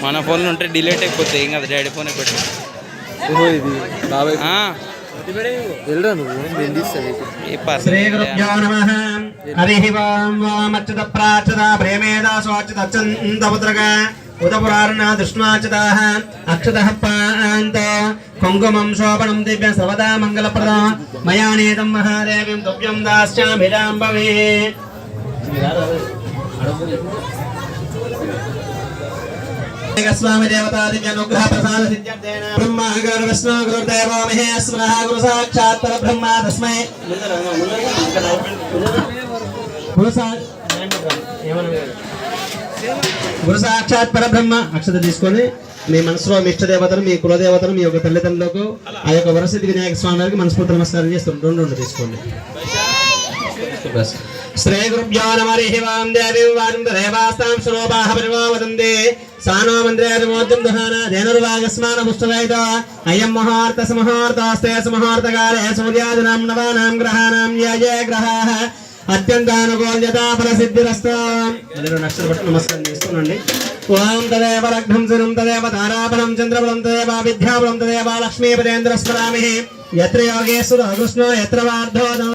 మన ఫోన్లో ఉంటే డిలీట్ అయిపోతాయి ఏం కదా డాడీ ఫోన్ పెట్టి కుంకుమం శోభనం దివ్యం సర్వదా మంగళప్రదం మయా నేదం మహాదేవం దువ్యం దాస్యామి రాంబవే స్వామి దేవతా దివ్యానుగ్రహ ప్రసాద సిద్ధ్యర్థేన బ్రహ్మ గురు విష్ణు గురుదేవో మహేశ్వరః గురు సాక్షాత్ పరబ్రహ్మ తస్మై గురు సాక్షాత్ పరబ్రహ్మ అక్షత తీసుకొని మీ మనసులో మీ ఇష్ట దేవతను మీ కులదేవతను మీ యొక్క తల్లిదండ్రులకు ఆ యొక్క వరసిద్ధి వినాయక స్వామి వారికి మనస్ఫూర్తి నమస్కారం చేస్తుంది. రెండు తీసుకోండి. శ్రీ గురుభ్యో నమః. హరి ఓం దేవీం వారం దేవాస్తాం శ్లోభాః పరివావదంతే సానో మంత్రేర్మోద్యం దహాన ధేనుర్వాగస్మాన పుష్టవైద అయం ముహూర్త సమహూర్తస్తే సమహూర్తకాలే సూర్యాదినాం నవానాం గ్రహాణాం యే గ్రహాః అత్యంతానుకూల్యతా ఫలసిద్ధిరస్తు. నక్షత్రపట్టు నమస్కారం చేస్తున్నాండి. ఓం తదేవ లగ్నం శనం తదేవ తారాబలం చంద్రబలం తదేవ విద్యాబలం తదేవ లక్ష్మీపదేంద్ర స్మరామి. యత్ర యోగేశ్వర కృష్ణో యత్ర వార్ధో